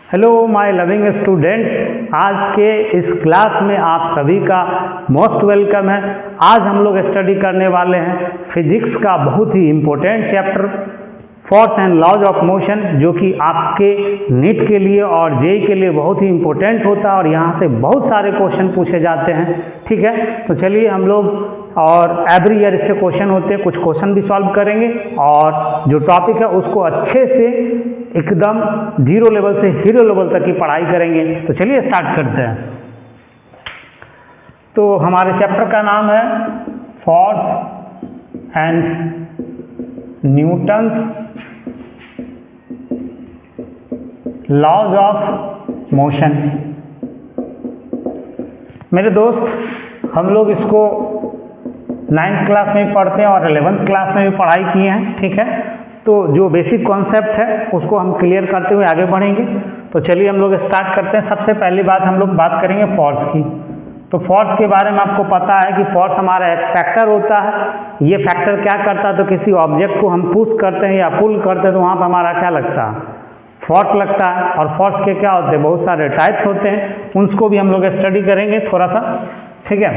Hello my loving students, आज के इस क्लास में आप सभी का मोस्ट वेलकम है। आज हम लोग स्टडी करने वाले हैं फिजिक्स का बहुत ही important chapter force and laws of motion, जो कि आपके नीट के लिए और जेई के लिए बहुत ही इम्पोर्टेंट होता है और यहाँ से बहुत सारे क्वेश्चन पूछे जाते हैं। ठीक है, तो चलिए हम लोग और एवरी ईयर इससे क्वेश्चन होते हैं, कुछ क्वेश्चन भी सॉल्व करेंगे और जो टॉपिक है उसको अच्छे से एकदम जीरो लेवल से हीरो लेवल तक की पढ़ाई करेंगे। तो चलिए स्टार्ट करते हैं। तो हमारे चैप्टर का नाम है force and Newton's laws of motion. मेरे दोस्त, हम लोग इसको 9th क्लास में भी पढ़ते हैं और 11th क्लास में भी पढ़ाई किए हैं। ठीक है, तो जो बेसिक कॉन्सेप्ट है उसको हम क्लियर करते हुए आगे बढ़ेंगे। तो चलिए हम लोग स्टार्ट करते हैं। सबसे पहली बात हम लोग बात करेंगे फोर्स की। तो फोर्स के बारे में आपको पता है कि फोर्स हमारा एक फैक्टर होता है। ये फैक्टर क्या करता है, तो किसी ऑब्जेक्ट को हम पुश करते हैं या पुल करते हैं तो वहाँ पर हमारा क्या लगता है, फोर्स लगता है। और फोर्स के क्या होते हैं, बहुत सारे टाइप्स होते हैं, उसको भी हम लोग स्टडी करेंगे थोड़ा सा। ठीक है,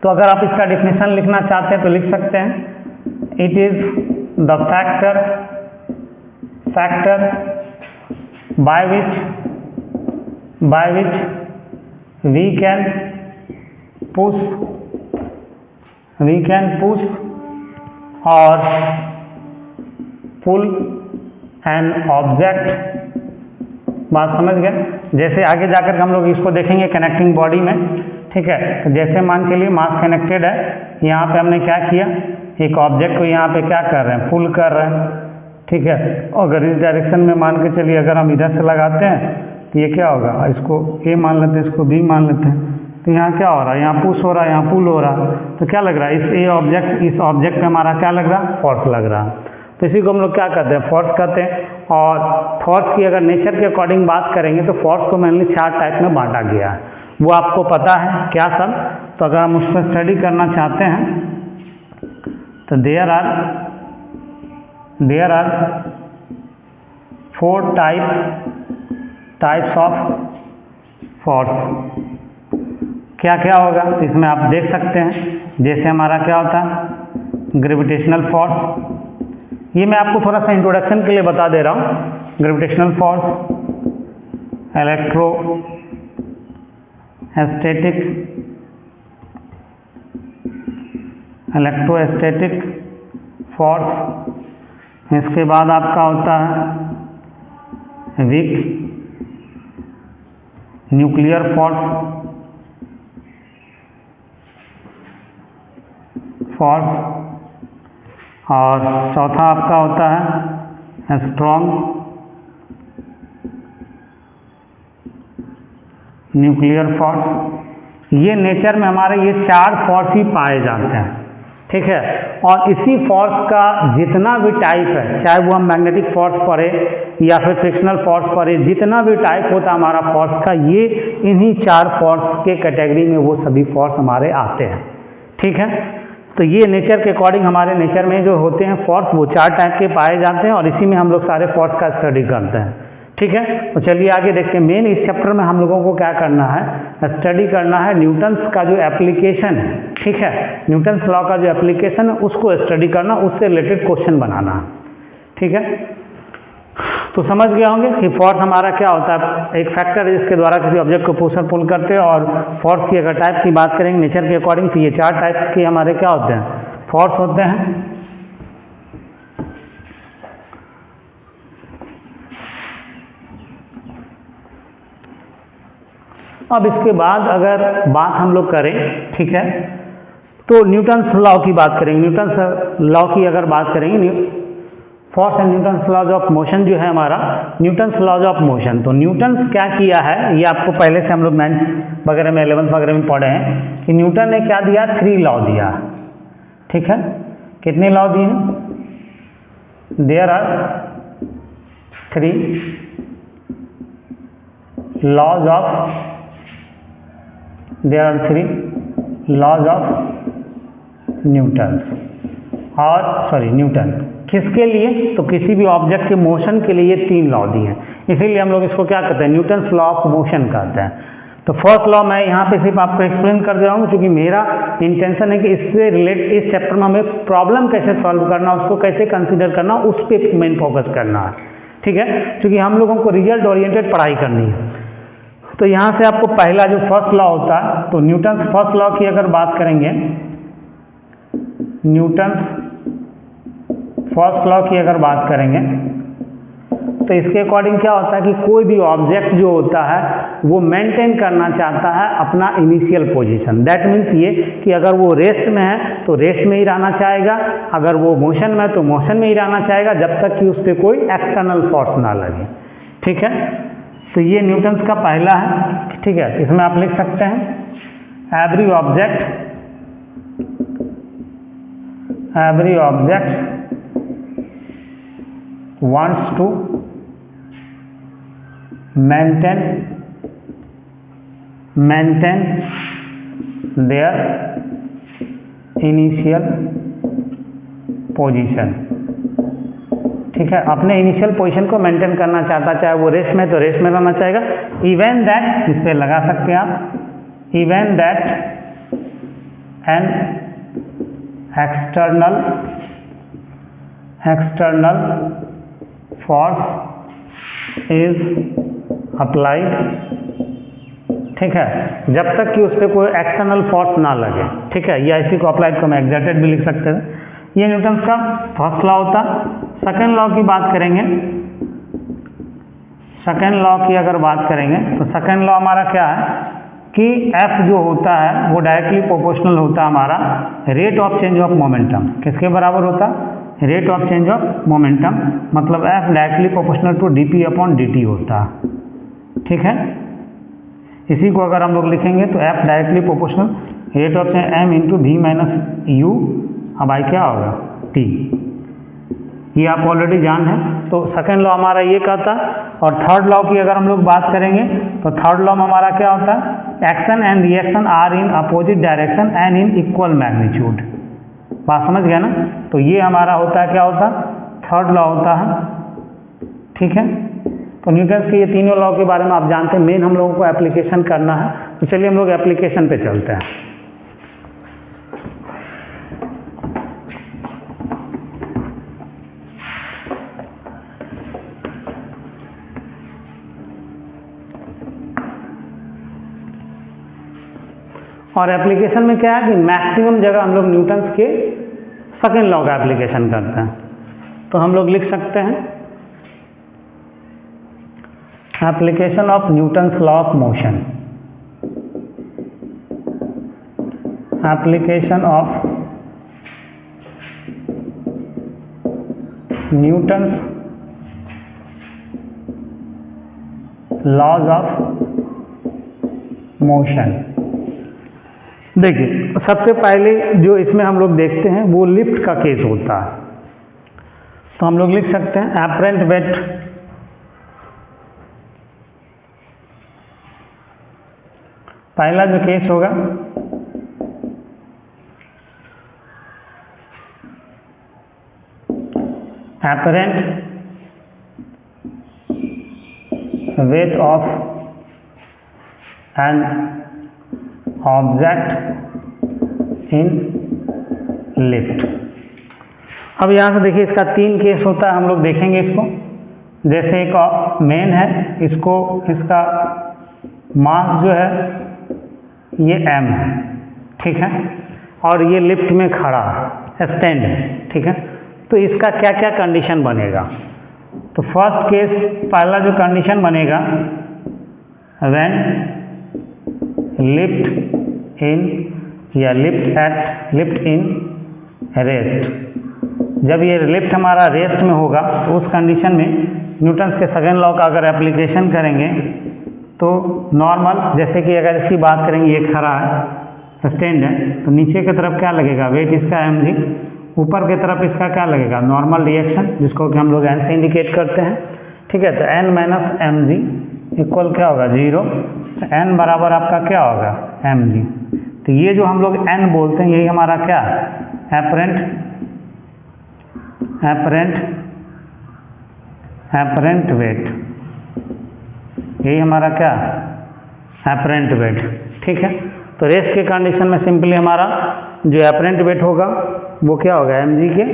तो अगर आप इसका डिफिनीशन लिखना चाहते हैं तो लिख सकते हैं, it is the factor by which we can push और पुल एन ऑब्जेक्ट। बात समझ गए? जैसे आगे जाकर हम लोग इसको देखेंगे कनेक्टिंग बॉडी में। ठीक है, तो जैसे मान चलिए मास कनेक्टेड है, यहाँ पे हमने क्या किया, एक ऑब्जेक्ट को यहाँ पे क्या कर रहे हैं, पुल कर रहे हैं। ठीक है, अगर इस डायरेक्शन में मान के चलिए अगर हम इधर से लगाते हैं तो ये क्या होगा, इसको ए मान लेते हैं, इसको बी मान लेते हैं। तो यहाँ क्या हो रहा है, यहाँ पुश हो रहा है, यहाँ पुल हो रहा है। तो क्या लग रहा है, इस ऑब्जेक्ट पे हमारा क्या लग रहा है, फोर्स लग रहा है। तो इसी को हम लोग क्या कहते हैं, फोर्स कहते हैं। और फोर्स की अगर नेचर के अकॉर्डिंग बात करेंगे तो फोर्स को मेनली 4 टाइप में बांटा गया है, वो आपको पता है क्या सब। तो अगर हम उसको स्टडी करना चाहते हैं तो there are 4 types of force. क्या क्या होगा, तो इसमें आप देख सकते हैं, जैसे हमारा क्या होता है ग्रेविटेशनल फोर्स। ये मैं आपको थोड़ा सा इंट्रोडक्शन के लिए बता दे रहा हूँ। Gravitational force, electrostatic force. इसके बाद आपका होता है वीक न्यूक्लियर फोर्स और चौथा आपका होता है स्ट्रॉन्ग न्यूक्लियर फोर्स। ये नेचर में हमारे ये 4 फोर्स ही पाए जाते हैं। ठीक है, और इसी फोर्स का जितना भी टाइप है, चाहे वो हम मैग्नेटिक फोर्स पढ़े या फिर फ्रिक्शनल फोर्स पढ़े, जितना भी टाइप होता है हमारा फोर्स का, ये इन्हीं 4 फोर्स के कैटेगरी में वो सभी फोर्स हमारे आते हैं। ठीक है, तो ये नेचर के अकॉर्डिंग हमारे नेचर में जो होते हैं फोर्स, वो 4 टाइप के पाए जाते हैं और इसी में हम लोग सारे फोर्स का स्टडी करते हैं। ठीक है, तो चलिए आगे देखते हैं। मेन इस चैप्टर में हम लोगों को क्या करना है, स्टडी करना है न्यूटन्स का जो एप्लीकेशन है। ठीक है, न्यूटन्स लॉ का जो एप्लीकेशन है उसको स्टडी करना, उससे रिलेटेड क्वेश्चन बनाना। ठीक है, तो समझ गए होंगे कि फोर्स हमारा क्या होता है, एक फैक्टर है जिसके द्वारा किसी ऑब्जेक्ट को पुश और पुल करते हैं। और फोर्स की अगर टाइप की बात करेंगे नेचर के अकॉर्डिंग, तो ये 4 टाइप के हमारे क्या होते हैं, फोर्स होते हैं। अब इसके बाद अगर बात हम लोग करें, ठीक है, तो न्यूटन्स लॉ की बात करेंगे। न्यूटन्स लॉ की अगर बात करेंगे, force and Newton's laws of motion जो है हमारा, न्यूटन्स लॉज ऑफ मोशन। तो न्यूटन्स क्या किया है, ये आपको पहले से हम लोग 9th वगैरह में 11th वगैरह में पढ़े हैं कि न्यूटन ने क्या दिया, 3 लॉ दिया। ठीक है, कितने लॉ दिए हैं, there are 3 laws of Newton's. और न्यूटन किसके लिए, तो किसी भी ऑब्जेक्ट के मोशन के लिए ये 3 लॉ दिए हैं, इसीलिए हम लोग इसको क्या कहते हैं, न्यूटन्स लॉ ऑफ मोशन कहते हैं। तो फर्स्ट लॉ मैं यहाँ पे सिर्फ आपको एक्सप्लेन कर दे रहा हूँ, क्योंकि मेरा इंटेंशन है कि इससे इस चैप्टर में हमें प्रॉब्लम कैसे सॉल्व करना, उसको कैसे कंसिडर करना, उस पर मेन फोकस करना है, ठीक है, क्योंकि हम लोगों को रिजल्ट ओरिएंटेड पढ़ाई करनी है। तो यहाँ से आपको पहला जो फर्स्ट लॉ होता है, तो न्यूटन्स फर्स्ट लॉ की अगर बात करेंगे, न्यूटन्स फर्स्ट लॉ की अगर बात करेंगे तो इसके अकॉर्डिंग क्या होता है कि कोई भी ऑब्जेक्ट जो होता है वो मेंटेन करना चाहता है अपना इनिशियल पोजीशन। दैट मीन्स ये कि अगर वो रेस्ट में है तो रेस्ट में ही रहना चाहेगा, अगर वो मोशन में है तो मोशन में ही रहना चाहेगा, जब तक कि उस पर कोई एक्सटर्नल फोर्स ना लगे, ठीक है। तो ये न्यूटन्स का पहला है, ठीक है। इसमें आप लिख सकते हैं every object wants to maintain their initial position, ठीक है, अपने इनिशियल पोजीशन को मेंटेन करना चाहता, चाहे वो रेस्ट में तो रेस्ट में रहना चाहेगा। इवन दैट, इस पर लगा सकते हैं आप, even that an external force is applied, ठीक है, जब तक कि उस पर कोई एक्सटर्नल फोर्स ना लगे, ठीक है, या इसी को अप्लाइड को हम एक्सर्टेड भी लिख सकते हैं। ये न्यूटन्स का फर्स्ट लॉ होता। सेकेंड लॉ की बात करेंगे, सेकेंड लॉ की अगर बात करेंगे तो सेकेंड लॉ हमारा क्या है कि F जो होता है वो डायरेक्टली प्रोपोर्शनल होता है हमारा rate of change of momentum. किसके बराबर होता है, rate of change of momentum, मतलब F directly proportional to dp/dt होता है, ठीक है। इसी को अगर हम लोग लिखेंगे तो F directly proportional rate of change m into v minus u, अब आई क्या होगा t, ये आप ऑलरेडी जान है। तो सेकेंड लॉ हमारा ये कहता है। और थर्ड लॉ की अगर हम लोग बात करेंगे तो थर्ड लॉ में हमारा क्या होता है, action and reaction are in opposite direction and in equal magnitude. बात समझ गया ना। तो ये हमारा होता है, क्या होता है, थर्ड लॉ होता है, ठीक है। तो न्यूटन्स के ये तीनों लॉ के बारे में आप जानते हैं, मेन हम लोगों को एप्लीकेशन करना है। तो चलिए हम लोग एप्लीकेशन पे चलते हैं। और एप्लीकेशन में क्या है कि मैक्सिमम जगह हम लोग न्यूटन्स के सेकेंड लॉ का एप्लीकेशन करते हैं। तो हम लोग लिख सकते हैं application of Newton's law of motion, application of Newton's laws of motion. देखिए सबसे पहले जो इसमें हम लोग देखते हैं वो लिफ्ट का केस होता है। तो हम लोग लिख सकते हैं एपरेंट वेट पहला जो केस होगा apparent weight of an object in lift. अब यहाँ से देखिए इसका 3 केस होता है, हम लोग देखेंगे इसको। जैसे एक मेन है, इसको इसका मास जो है ये m है, ठीक है, और ये लिफ्ट में खड़ा है, स्टैंड है, ठीक है। तो इसका क्या क्या कंडीशन बनेगा। तो फर्स्ट केस पहला जो कंडीशन बनेगा व्हेन लिफ्ट इन या लिफ्ट इन रेस्ट, जब ये लिफ्ट हमारा रेस्ट में होगा तो उस कंडीशन में न्यूटन्स के सेकेंड लॉ का अगर एप्लीकेशन करेंगे तो नॉर्मल, जैसे कि अगर इसकी बात करेंगे ये खड़ा है, स्टैंड है, तो नीचे की तरफ क्या लगेगा, वेट इसका mg, ऊपर की तरफ इसका क्या लगेगा, नॉर्मल रिएक्शन, जिसको कि हम लोग n से इंडिकेट करते हैं, ठीक है। तो n माइनस mg इक्वल क्या होगा 0, n बराबर आपका क्या होगा mg। तो ये जो हम लोग n बोलते हैं यही हमारा क्या है एपरेंट एपरेंट वेट, यही हमारा क्या एपरेंट वेट। ठीक है, तो रेस्ट के कंडीशन में सिंपली हमारा जो एपरेंट वेट होगा वो क्या होगा, mg के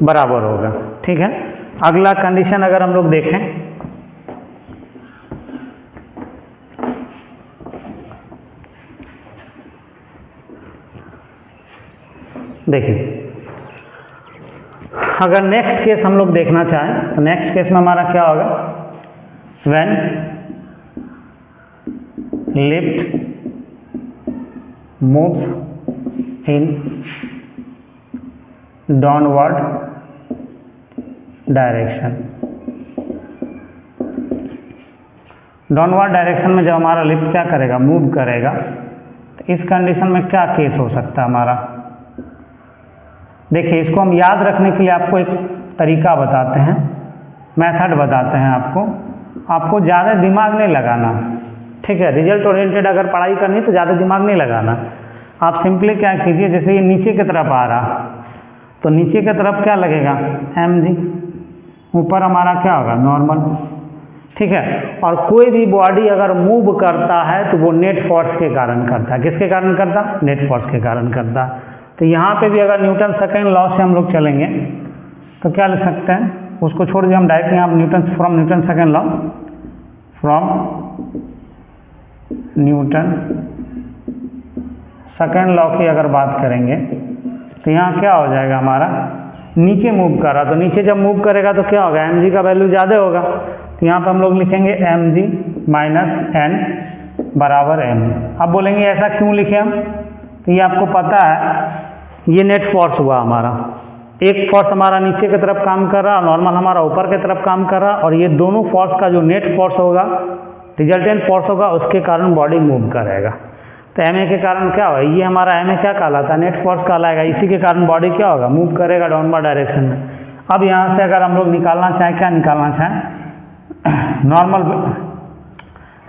बराबर होगा। ठीक है, अगला कंडीशन अगर हम लोग देखें, देखिए अगर नेक्स्ट केस हम लोग देखना चाहें तो नेक्स्ट केस में हमारा क्या होगा, when lift moves in downward direction. Downward direction में जब हमारा लिफ्ट क्या करेगा, मूव करेगा, तो इस कंडीशन में क्या केस हो सकता है हमारा। देखिए इसको हम याद रखने के लिए आपको एक तरीका बताते हैं, मेथड बताते हैं आपको ज़्यादा दिमाग नहीं लगाना। ठीक है, रिजल्ट ओरिएंटेड अगर पढ़ाई करनी तो ज़्यादा दिमाग नहीं लगाना। आप सिंपली क्या कीजिए, जैसे ये नीचे की तरफ आ रहा तो नीचे की तरफ क्या लगेगा, mg, ऊपर हमारा क्या होगा, नॉर्मल। ठीक है, और कोई भी बॉडी अगर मूव करता है तो वो नेट फोर्स के कारण करता है। किसके कारण करता, नेट फोर्स के कारण करता है। तो यहाँ पे भी अगर न्यूटन सेकेंड लॉ से हम लोग चलेंगे तो क्या लिख सकते हैं, उसको छोड़ दिए हम डायरेक्ट यहाँ Newton second law, from Newton second law की अगर बात करेंगे तो यहाँ क्या हो जाएगा हमारा, नीचे मूव कर रहा तो नीचे जब मूव करेगा तो क्या होगा, mg का वैल्यू ज़्यादा होगा। तो यहाँ पे हम लोग लिखेंगे mg माइनस n बराबर m। अब बोलेंगे ऐसा क्यों लिखे हम, तो ये आपको पता है ये नेट फोर्स हुआ हमारा, एक फोर्स हमारा नीचे की तरफ काम कर रहा, नॉर्मल हमारा ऊपर की तरफ काम कर रहा, और ये दोनों फोर्स का जो नेट फोर्स होगा, रिजल्टेंट फोर्स होगा, उसके कारण बॉडी मूव करेगा। तो ma के कारण क्या होगा, ये हमारा ma क्या कहलाता है, नेट फोर्स कहलाएगा। इसी के कारण बॉडी क्या होगा, मूव करेगा डाउनवर्ड डायरेक्शन में। अब यहाँ से अगर हम लोग निकालना चाहें, क्या निकालना चाहें, नॉर्मल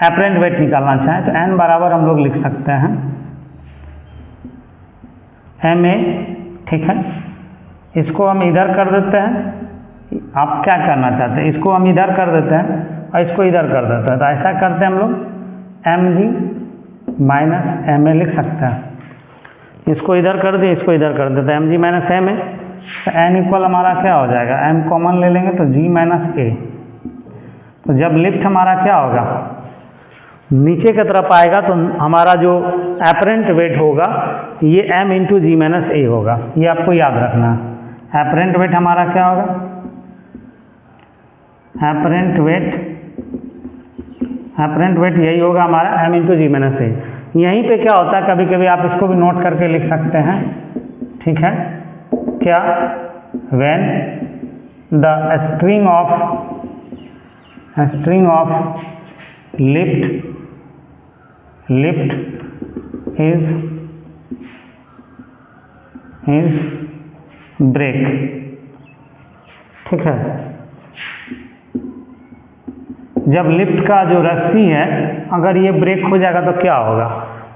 एपरेंट वेट निकालना चाहें तो n बराबर हम लोग लिख सकते हैं ma। ठीक है, इसको हम इधर कर देते हैं। आप क्या करना चाहते हैं, इसको हम इधर कर देते हैं और इसको इधर कर देते हैं। तो ऐसा करते हैं हम लोग, mg माइनस ma लिख सकते हैं। इसको इधर कर दिए, इसको इधर कर देते हैं, mg माइनस ma। तो n इक्वल हमारा क्या हो जाएगा, m कॉमन ले लेंगे तो g माइनस a। तो जब लिफ्ट हमारा क्या होगा, नीचे की तरफ आएगा तो हमारा जो एपरेंट वेट होगा ये m इंटू जी माइनस ए होगा। ये आपको याद रखना है। एपरेंट वेट हमारा क्या होगा, एपरेंट वेट यही होगा हमारा m इंटू जी माइनस ए। यहीं पे क्या होता है, कभी कभी आप इसको भी नोट करके लिख सकते हैं। ठीक है, क्या, when the string of lift is break. ठीक है, जब लिफ्ट का जो रस्सी है अगर ये ब्रेक हो जाएगा तो क्या होगा,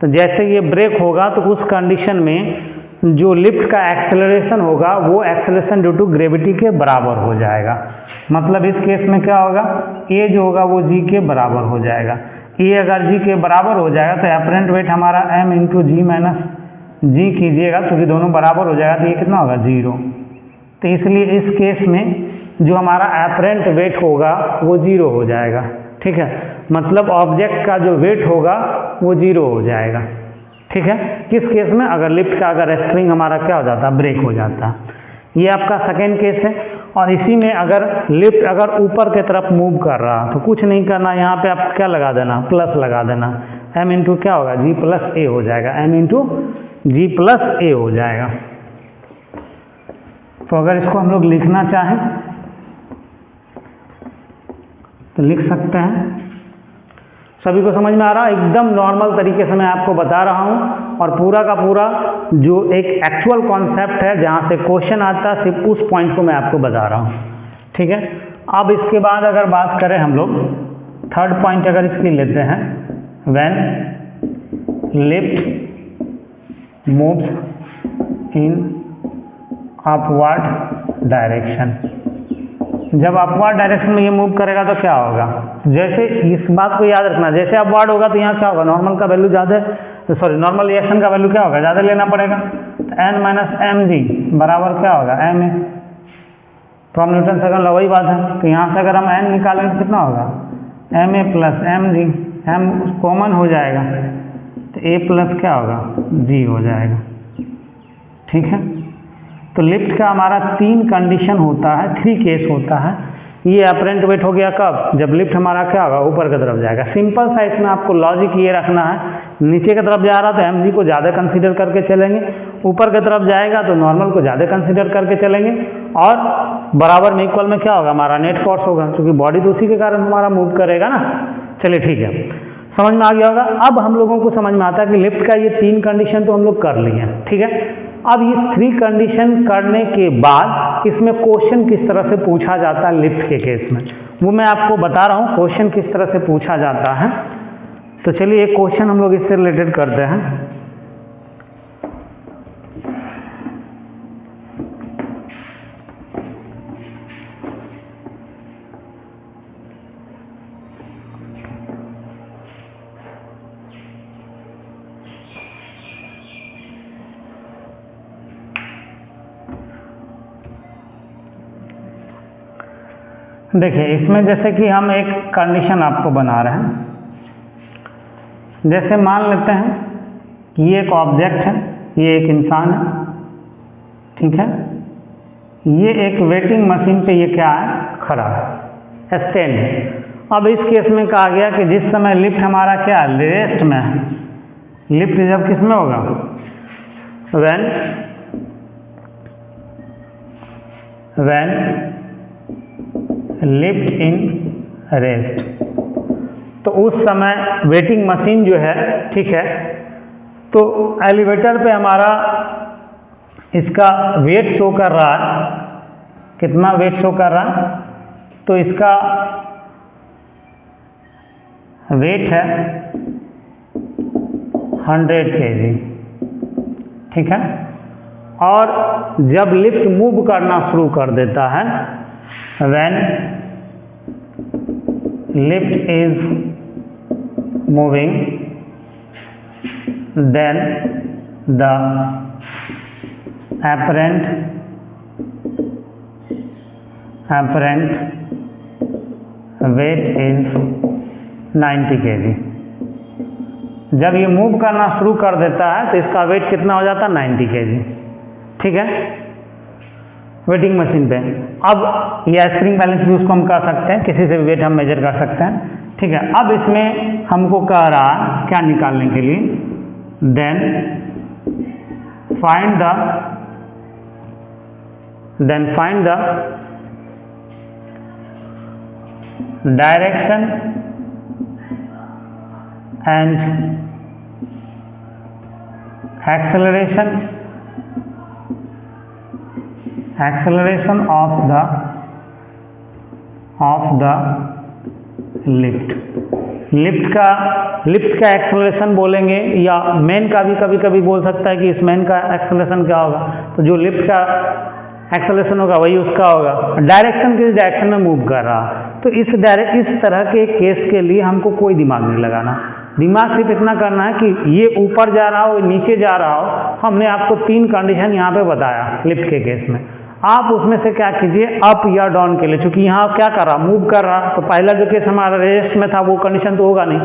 तो जैसे ये ब्रेक होगा तो उस कंडीशन में जो लिफ्ट का एक्सेलरेशन होगा वो एक्सेलरेशन ड्यू टू ग्रेविटी के बराबर हो जाएगा। मतलब इस केस में क्या होगा, ए जो होगा वो जी के बराबर हो जाएगा। ए अगर जी के बराबर हो जाएगा तो एपरेंट वेट हमारा m इंटू जी माइनस जी कीजिएगा, क्योंकि दोनों बराबर हो जाएगा तो ये कितना होगा, 0। तो इसलिए इस केस में जो हमारा एपरेंट वेट होगा वो 0 हो जाएगा। ठीक है, मतलब ऑब्जेक्ट का जो वेट होगा वो 0 हो जाएगा। ठीक है, किस केस में, अगर लिफ्ट का अगर स्ट्रिंग हमारा क्या हो जाता है, ब्रेक हो जाता है। ये आपका सेकेंड केस है। और इसी में अगर लिफ्ट अगर ऊपर की तरफ मूव कर रहा तो कुछ नहीं करना, यहाँ पे आपको क्या लगा देना, प्लस लगा देना। m इंटू क्या होगा, g प्लस ए हो जाएगा, m इंटू जी प्लस ए हो जाएगा। तो अगर इसको हम लोग लिखना चाहें तो लिख सकते हैं। सभी को समझ में आ रहा है, एकदम नॉर्मल तरीके से मैं आपको बता रहा हूँ, और पूरा का पूरा जो एक एक्चुअल कॉन्सेप्ट है जहाँ से क्वेश्चन आता है सिर्फ उस पॉइंट को मैं आपको बता रहा हूँ। ठीक है, अब इसके बाद अगर बात करें हम लोग थर्ड पॉइंट अगर इसकी लेते हैं, when lift moves in upward direction. जब अपवर्ड डायरेक्शन में ये मूव करेगा तो क्या होगा, जैसे इस बात को याद रखना, जैसे अपवर्ड होगा तो यहाँ क्या होगा, नॉर्मल का वैल्यू ज़्यादा, सॉरी नॉर्मल रिएक्शन का वैल्यू क्या होगा, ज़्यादा लेना पड़ेगा। तो n माइनस एम जी बराबर क्या होगा, m है, फ्रॉम न्यूटन सेकंड लॉ, वही बात है। तो यहाँ से अगर हम n निकालेंगे तो कितना होगा, M A plus M G, M common हो जाएगा तो a प्लस क्या होगा, g हो जाएगा। ठीक है, तो लिफ्ट का हमारा 3 कंडीशन होता है, 3 केस होता है। ये अपरेंट वेट हो गया कब, जब लिफ्ट हमारा क्या होगा, ऊपर की तरफ जाएगा। सिंपल सा इसमें आपको लॉजिक ये रखना है, नीचे की तरफ जा रहा तो एम जी को ज़्यादा कंसीडर करके चलेंगे, ऊपर की तरफ जाएगा तो नॉर्मल को ज़्यादा कंसीडर करके चलेंगे, और बराबर में इक्वल में क्या होगा, हमारा नेट फोर्स होगा, क्योंकि बॉडी तो उसी के कारण हमारा मूव करेगा ना। चलिए ठीक है, समझ में आ गया होगा। अब हम लोगों को समझ में आता है कि लिफ्ट का ये 3 कंडीशन तो हम लोग कर लिए हैं, ठीक है। अब इस 3 कंडीशन करने के बाद इसमें क्वेश्चन किस तरह से पूछा जाता है लिफ्ट के केस में, वो मैं आपको बता रहा हूँ क्वेश्चन किस तरह से पूछा जाता है। तो चलिए एक क्वेश्चन हम लोग इससे रिलेटेड करते हैं। देखिए इसमें जैसे कि हम एक कंडीशन आपको बना रहे हैं, जैसे मान लेते हैं कि ये एक ऑब्जेक्ट है, ये एक इंसान है, ठीक है, ये एक वेटिंग मशीन पे ये क्या है, खड़ा है, स्टैंड है। अब इस केस में कहा गया कि जिस समय लिफ्ट हमारा क्या है, रेस्ट में है, लिफ्ट जब किस में होगा, व्हेन लिफ्ट इन रेस्ट, तो उस समय वेटिंग मशीन जो है, ठीक है, तो एलिवेटर पे हमारा इसका वेट शो कर रहा है, कितना वेट शो कर रहा है, तो इसका वेट है 100 kg, ठीक है। और जब लिफ्ट मूव करना शुरू कर देता है, when lift is moving, then the apparent weight is 90 kg। जब ये मूव करना शुरू कर देता है तो इसका वेट कितना हो जाता है, 90 kg, ठीक है, वेटिंग मशीन पे। अब ये स्प्रिंग बैलेंस भी उसको हम कह सकते हैं, किसी से भी वेट हम मेजर कर सकते हैं, ठीक है। अब इसमें हमको कह रहा है क्या निकालने के लिए, then find the direction and acceleration of the lift का एक्सेलरेशन बोलेंगे, या मैन का भी कभी कभी बोल सकता है कि इस मैन का एक्सेलरेशन क्या होगा, तो जो लिफ्ट का एक्सेलरेशन होगा वही उसका होगा। डायरेक्शन किस डायरेक्शन में मूव कर रहा, तो इस तरह के केस के लिए हमको कोई दिमाग नहीं लगाना, दिमाग सिर्फ इतना करना है कि ये ऊपर जा रहा हो नीचे जा रहा हो। हमने आपको 3 कंडीशन यहाँ पे बताया लिफ्ट के केस में, आप उसमें से क्या कीजिए, अप या डाउन के लिए, चूंकि यहाँ क्या कर रहा, मूव कर रहा, तो पहला जो केस हमारा रेस्ट में था वो कंडीशन तो होगा नहीं,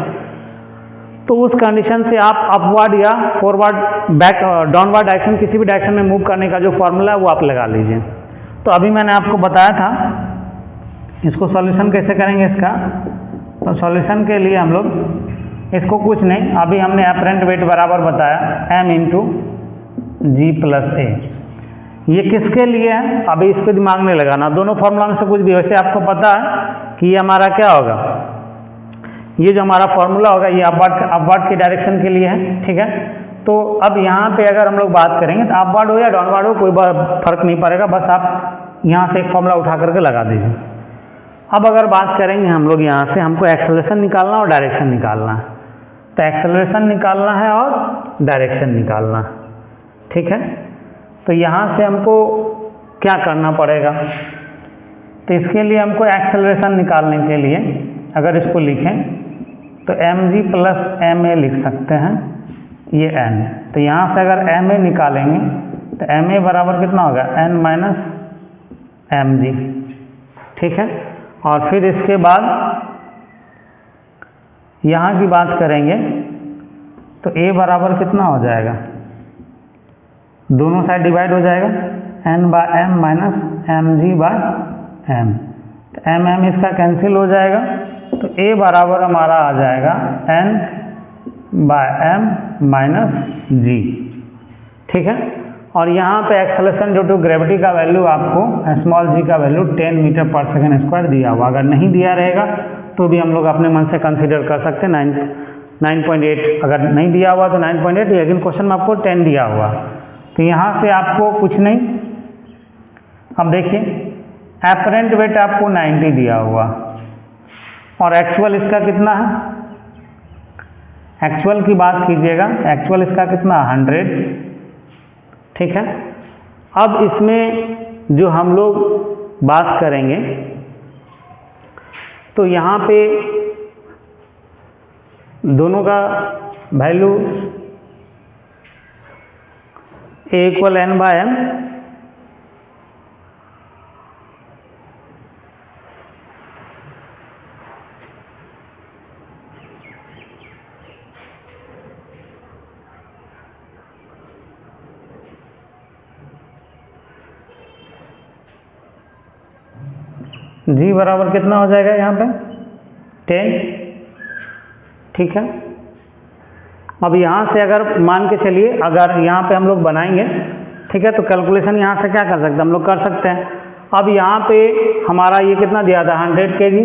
तो उस कंडीशन से आप अपवर्ड या फॉरवर्ड, बैक, डाउनवर्ड डायरेक्शन, किसी भी डायरेक्शन में मूव करने का जो फॉर्मूला है वो आप लगा लीजिए। तो अभी मैंने आपको बताया था, इसको सॉल्यूशन कैसे करेंगे इसका, तो सॉल्यूशन के लिए हम लोग इसको कुछ नहीं, अभी हमने अपरेंट वेट बराबर बताया m इंटू जी प्लस ए, ये किसके लिए है, अभी इस पर दिमाग नहीं लगाना, दोनों फॉर्मूला में से कुछ भी। वैसे आपको पता है कि ये हमारा क्या होगा, ये जो हमारा फॉर्मूला होगा ये अपवर्ड के डायरेक्शन के लिए है, ठीक है। तो अब यहाँ पे अगर हम लोग बात करेंगे तो अपवर्ड हो या डाउनवर्ड हो कोई फर्क नहीं पड़ेगा, बस आप यहाँ से एक फॉर्मूला उठा करके लगा दीजिए। अब अगर बात करेंगे हम लोग यहाँ से, हमको एक्सेलरेशन निकालना और डायरेक्शन निकालना है, तो एक्सेलरेशन निकालना है और डायरेक्शन निकालना है, ठीक है। तो यहाँ से हमको क्या करना पड़ेगा? तो इसके लिए हमको एक्सेलरेशन निकालने के लिए अगर इसको लिखें तो mg प्लस ma लिख सकते हैं, ये n। तो यहाँ से अगर ma निकालेंगे तो ma बराबर कितना होगा? n माइनस mg, ठीक है। और फिर इसके बाद यहाँ की बात करेंगे तो a बराबर कितना हो जाएगा? दोनों साइड डिवाइड हो जाएगा, n bye m minus mg by m। तो m इसका कैंसिल हो जाएगा, तो a बराबर हमारा आ जाएगा n bye m minus g, ठीक है। और यहाँ पे एक्सेलरेशन ड्यू टू ग्रेविटी का वैल्यू आपको स्मॉल g का वैल्यू 10 मीटर पर सेकेंड स्क्वायर दिया हुआ। अगर नहीं दिया रहेगा तो भी हम लोग अपने मन से कंसीडर कर सकते हैं 9.8। अगर नहीं दिया हुआ तो 9.8, लेकिन क्वेश्चन में आपको 10 दिया हुआ। तो यहाँ से आपको कुछ नहीं, अब देखिए एपरेंट वेट आपको 90 दिया हुआ और एक्चुअल इसका कितना है? एक्चुअल की बात कीजिएगा, एक्चुअल इसका कितना? 100, ठीक है। अब इसमें जो हम लोग बात करेंगे तो यहाँ पे दोनों का value a equal n bye m, g बराबर कितना हो जाएगा यहाँ पे? 10, ठीक है। अब यहाँ से अगर मान के चलिए, अगर यहाँ पे हम लोग बनाएंगे, ठीक है, तो कैलकुलेशन यहाँ से क्या कर सकते हैं? हम लोग कर सकते हैं। अब यहाँ पे हमारा ये कितना दिया था? 100 kg,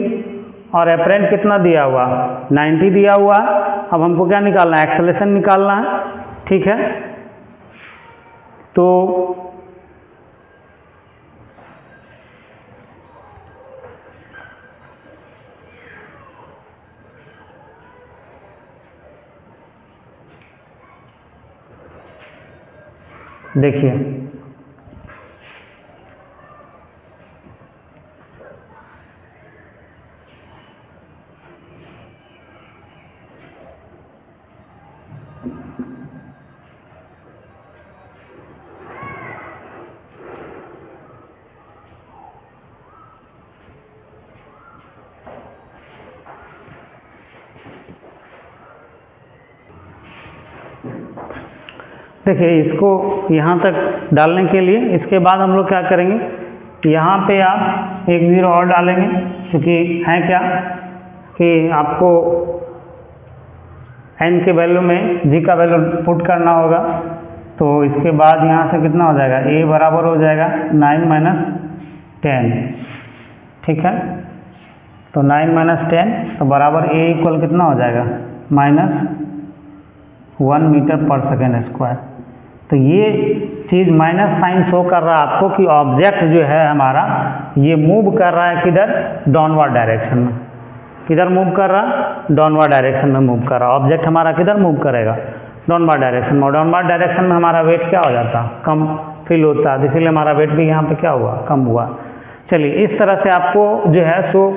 और एपरेंट कितना दिया हुआ? 90 दिया हुआ है। अब हमको क्या निकालना है? एक्सेलरेशन निकालना है, ठीक है। तो देखिए देखिए इसको यहाँ तक डालने के लिए, इसके बाद हम लोग क्या करेंगे? यहाँ पे आप एक ज़ीरो और डालेंगे, क्योंकि है क्या कि आपको n के वैल्यू में g का वैल्यू पुट करना होगा। तो इसके बाद यहाँ से कितना हो जाएगा? a बराबर हो जाएगा 9 माइनस 10, ठीक है। तो 9 माइनस 10 तो बराबर a इक्वल कितना हो जाएगा? माइनस 1 मीटर पर सेकेंड स्क्वायर। तो ये चीज़ माइनस साइन शो कर रहा है आपको कि ऑब्जेक्ट जो है हमारा ये मूव कर रहा है किधर? डाउनवर्ड डायरेक्शन में। किधर मूव कर रहा? डाउनवर्ड डायरेक्शन में मूव कर रहा। ऑब्जेक्ट हमारा किधर मूव करेगा? डाउनवर्ड डायरेक्शन में। और डाउनवर्ड डायरेक्शन में हमारा वेट क्या हो जाता? कम फील होता है, इसीलिए हमारा वेट भी यहाँ पे क्या हुआ? कम हुआ। चलिए, इस तरह से आपको जो है सो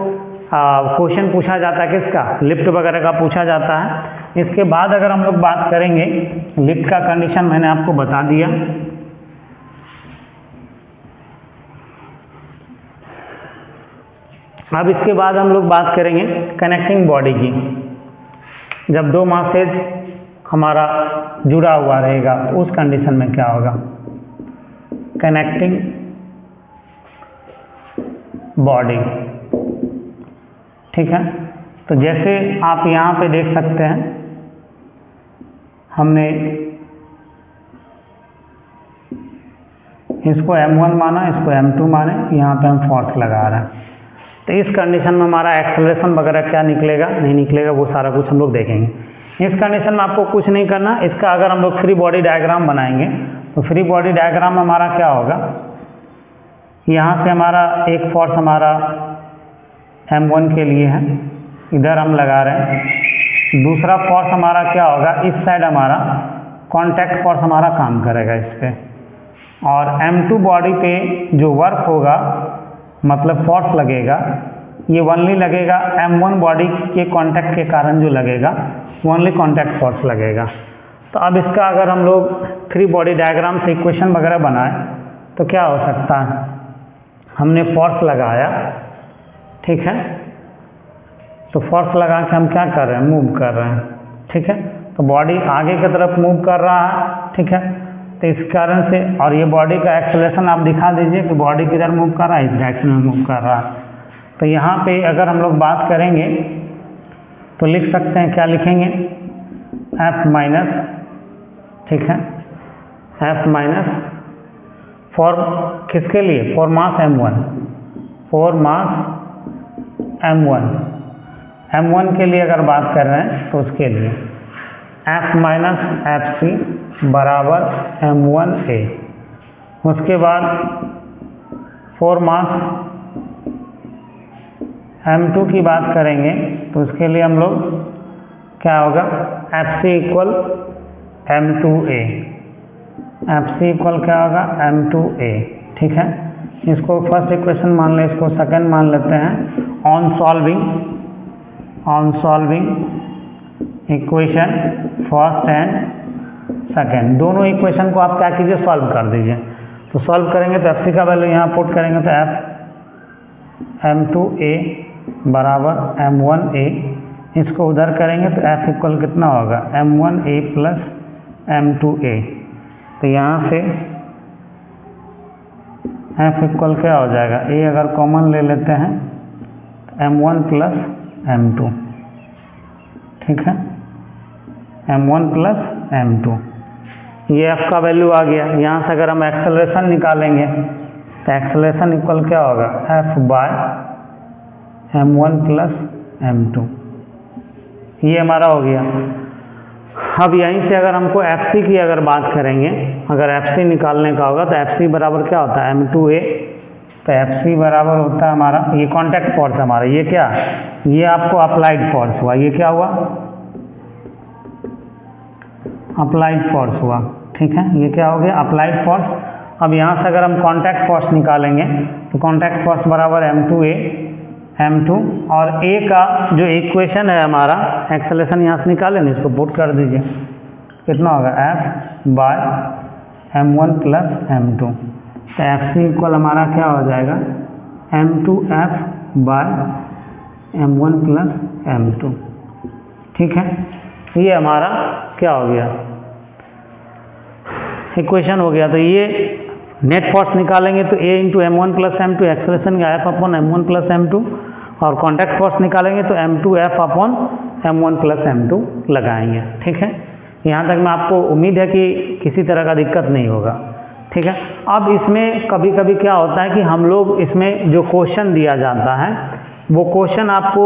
क्वेश्चन पूछा जाता है किसका? लिफ्ट वगैरह का पूछा जाता है। इसके बाद अगर हम लोग बात करेंगे, लिफ्ट का कंडीशन मैंने आपको बता दिया। अब इसके बाद हम लोग बात करेंगे कनेक्टिंग बॉडी की। जब दो मासेज हमारा जुड़ा हुआ रहेगा तो उस कंडीशन में क्या होगा? कनेक्टिंग बॉडी, ठीक है। तो जैसे आप यहाँ पे देख सकते हैं, हमने इसको m1 माना, इसको m2 माने, यहाँ पे हम फोर्स लगा रहे हैं। तो इस कंडीशन में हमारा एक्सेलरेशन वगैरह क्या निकलेगा, नहीं निकलेगा, वो सारा कुछ हम लोग देखेंगे। इस कंडीशन में आपको कुछ नहीं करना। इसका अगर हम लोग फ्री बॉडी डायग्राम बनाएंगे तो फ्री बॉडी डायग्राम में हमारा क्या होगा? यहाँ से हमारा एक फोर्स हमारा m1 के लिए है, इधर हम लगा रहे हैं। दूसरा फोर्स हमारा क्या होगा? इस साइड हमारा कॉन्टैक्ट फोर्स हमारा काम करेगा इस पर, और m2 बॉडी पे जो वर्क होगा मतलब फोर्स लगेगा ये ओनली लगेगा m1 बॉडी के कांटेक्ट के कारण जो लगेगा ओनली कांटेक्ट फोर्स लगेगा। तो अब इसका अगर हम लोग फ्री बॉडी डायग्राम से इक्वेशन वगैरह बनाए तो क्या हो सकता है, हमने फोर्स लगाया, ठीक है, तो फोर्स लगा के हम क्या कर रहे हैं, मूव कर रहे हैं, ठीक है, तो बॉडी आगे की तरफ मूव कर रहा है, ठीक है, तो इस कारण से, और ये बॉडी का एक्सेलरेशन आप दिखा दीजिए कि बॉडी किधर मूव कर रहा है, इस डायरेक्शन में मूव कर रहा है। तो यहाँ पे अगर हम लोग बात करेंगे तो लिख सकते हैं, क्या लिखेंगे, F माइनस, ठीक है, F माइनस फॉर किसके लिए, for mass m1, for mass m1 के लिए अगर बात कर रहे हैं तो उसके लिए F माइनस FC बराबर m1a। उसके बाद फॉर मास m2 की बात करेंगे तो उसके लिए हम लोग क्या होगा, FC equal m2a, FC equal क्या होगा, m2a, ठीक है। इसको फर्स्ट इक्वेशन मान लें, इसको सेकंड मान लेते हैं। On solving equation first and second, दोनों इक्वेशन को आप क्या कीजिए, सॉल्व कर दीजिए। तो सॉल्व करेंगे तो FC का वैल्यू यहाँ पुट करेंगे तो F m2a बराबर m1a, इसको उधर करेंगे तो F इक्वल कितना होगा, m1a प्लस m2a। तो यहाँ से F इक्वल क्या हो जाएगा, a अगर कॉमन ले लेते हैं तो m1 प्लस m2, ठीक है, m1 प्लस m2, ये F का वैल्यू आ गया। यहाँ से अगर हम एक्सेलरेशन निकालेंगे तो एक्सेलरेशन इक्वल क्या होगा, F bye m1 plus m2, ये हमारा हो गया। अब यहीं से अगर हमको FC की अगर बात करेंगे, अगर FC निकालने का होगा तो FC बराबर क्या होता है, m2a, तो FC बराबर होता है हमारा, ये कांटेक्ट फोर्स हमारा, ये क्या, ये आपको अप्लाइड फोर्स हुआ, ये क्या हुआ, अप्लाइड फोर्स हुआ, ठीक है, ये क्या हो गया, अप्लाइड फोर्स। अब यहाँ से अगर हम कांटेक्ट फोर्स निकालेंगे तो कांटेक्ट फोर्स बराबर m2a, m2 और a का जो इक्वेशन है हमारा, एक्सेलरेशन यहाँ से निकालें, इसको पुट कर दीजिए, कितना होगा, F bye m1 plus m2। तो FC इक्वल हमारा क्या हो जाएगा, m2F bye m1 plus m2, ठीक है, ये हमारा क्या हो गया, इक्वेशन हो गया। तो ये नेट फोर्स निकालेंगे तो a into m1 plus m2 acceleration का F upon m1 plus m2, और कॉन्टैक्ट फोर्स निकालेंगे तो m2F upon m1 plus m2 लगाएंगे, ठीक है। यहाँ तक में आपको उम्मीद है कि किसी तरह का दिक्कत नहीं होगा, ठीक है। अब इसमें कभी कभी क्या होता है कि हम लोग इसमें जो क्वेश्चन दिया जाता है वो क्वेश्चन आपको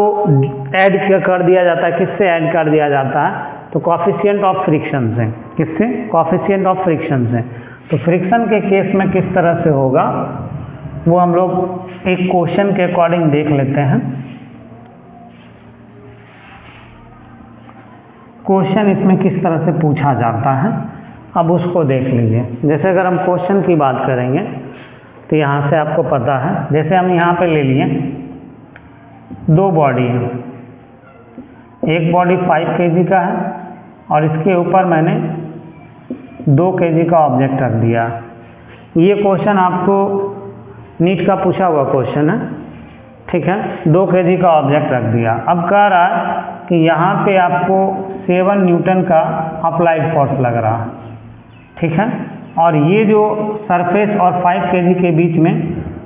ऐड कर दिया जाता है, किससे ऐड कर दिया जाता है, तो कोएफिशिएंट ऑफ फ्रिक्शन से, किससे, कोएफिशिएंट ऑफ फ्रिक्शन से। तो फ्रिक्शन के केस में किस तरह से होगा वो हम लोग एक क्वेश्चन के अकॉर्डिंग देख लेते हैं। क्वेश्चन इसमें किस तरह से पूछा जाता है, अब उसको देख लीजिए। जैसे अगर हम क्वेश्चन की बात करेंगे तो यहाँ से आपको पता है, जैसे हम यहाँ पे ले लिए दो बॉडी है, एक बॉडी 5 kg का है और इसके ऊपर मैंने 2 kg का ऑब्जेक्ट रख दिया। ये क्वेश्चन आपको नीट का पूछा हुआ क्वेश्चन है, ठीक है, 2 kg का ऑब्जेक्ट रख दिया। अब कह रहा है कि यहाँ पे आपको 7 न्यूटन का अप्लाइड फोर्स लग रहा है, ठीक है, और ये जो सरफेस और 5 kg के बीच में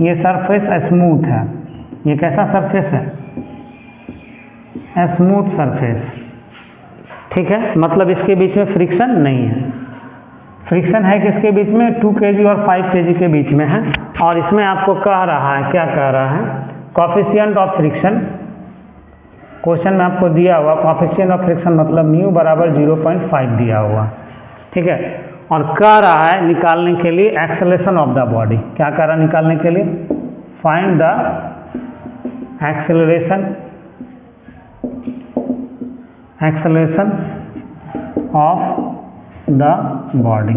ये सरफेस स्मूथ है। ये कैसा सरफेस है, स्मूथ सरफेस, ठीक है, मतलब इसके बीच में फ्रिक्शन नहीं है। फ्रिक्शन है किसके बीच में, 2 kg और 5 kg के बीच में है। और इसमें आपको कह रहा है, क्या कह रहा है, कोएफिशिएंट ऑफ फ्रिक्शन, क्वेश्चन में आपको दिया हुआ कोएफिशिएंट ऑफ फ्रिक्शन मतलब म्यू बराबर 0.5 दिया हुआ, ठीक है, और कह रहा है निकालने के लिए एक्सेलरेशन ऑफ द बॉडी। क्या कह रहा है निकालने के लिए, find the acceleration of the body,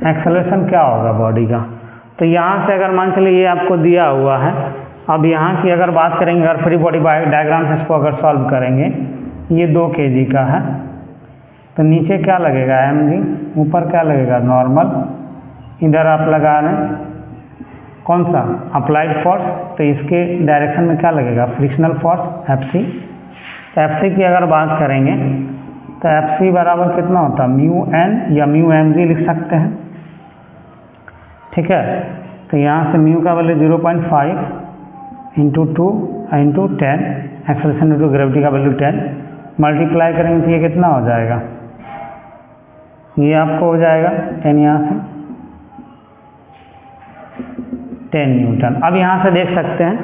acceleration क्या होगा बॉडी का। तो यहाँ से अगर मान चलिए ये आपको दिया हुआ है, अब यहाँ की अगर बात करेंगे, अगर फ्री बॉडी डायग्राम से इसको अगर सॉल्व करेंगे, ये 2 kg का है, तो नीचे क्या लगेगा mg, ऊपर क्या लगेगा नॉर्मल, इधर आप लगा रहे हैं कौन सा अप्लाइड फोर्स, तो इसके डायरेक्शन में क्या लगेगा फ्रिक्शनल फोर्स Fc। तो Fc की अगर बात करेंगे तो Fc बराबर कितना होता है म्यू एन या म्यू mg लिख सकते हैं, ठीक है। तो यहाँ से म्यू का value 0.5 into 2 into 10, acceleration into gravity का वैल्यू 10, मल्टीप्लाई करेंगे तो ये कितना हो जाएगा, ये आपको हो जाएगा 10, यहाँ से 10 न्यूटन। अब यहाँ से देख सकते हैं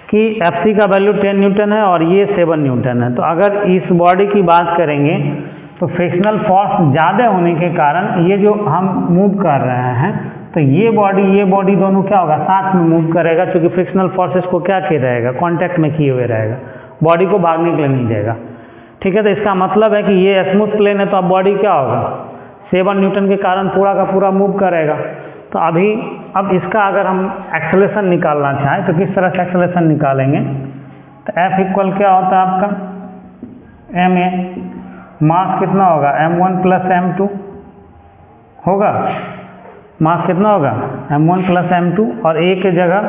कि Fc का वैल्यू 10 न्यूटन है और ये 7 न्यूटन है। तो अगर इस बॉडी की बात करेंगे तो फ्रिक्शनल फोर्स ज़्यादा होने के कारण ये जो हम मूव कर रहे हैं, तो ये बॉडी दोनों क्या होगा साथ में मूव करेगा, क्योंकि फ्रिक्शनल फोर्सेस को क्या किया रहेगा कांटेक्ट में किए हुए रहेगा, बॉडी को भागने के लिए नहीं देगा, ठीक है। तो इसका मतलब है कि ये स्मूथ प्लेन है, तो अब बॉडी क्या होगा 7 न्यूटन के कारण पूरा का पूरा मूव करेगा। तो अब इसका अगर हम एक्सेलरेशन निकालना चाहें तो किस तरह से एक्सेलरेशन निकालेंगे, तो F इक्वल क्या होता है आपका ma, मास कितना होगा m1 प्लस m2 होगा, मास कितना होगा m1 प्लस m2, और a के जगह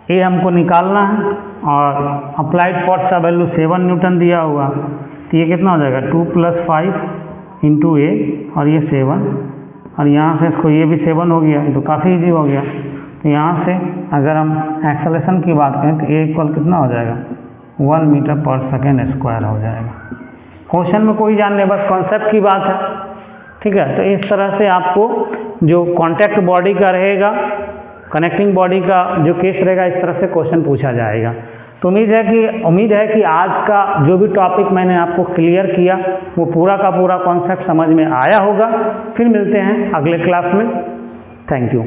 a हमको निकालना है और अप्लाइड फोर्स का वैल्यू 7 न्यूटन दिया हुआ, तो ये कितना हो जाएगा 2 + 5 इंटू a, और ये 7, और यहाँ से इसको ये भी 7 हो गया, तो काफ़ी इजी हो गया। तो यहाँ से अगर हम एक्सेलरेशन की बात करें तो a इक्वल कितना हो जाएगा 1 मीटर पर सेकेंड स्क्वायर हो जाएगा। क्वेश्चन में कोई जान नहीं, बस कॉन्सेप्ट की बात है, ठीक है। तो इस तरह से आपको जो कॉन्टैक्ट बॉडी का रहेगा, कनेक्टिंग बॉडी का जो केस रहेगा, इस तरह से क्वेश्चन पूछा जाएगा। तो उम्मीद है कि आज का जो भी टॉपिक मैंने आपको क्लियर किया वो पूरा का पूरा कॉन्सेप्ट समझ में आया होगा। फिर मिलते हैं अगले क्लास में। Thank you.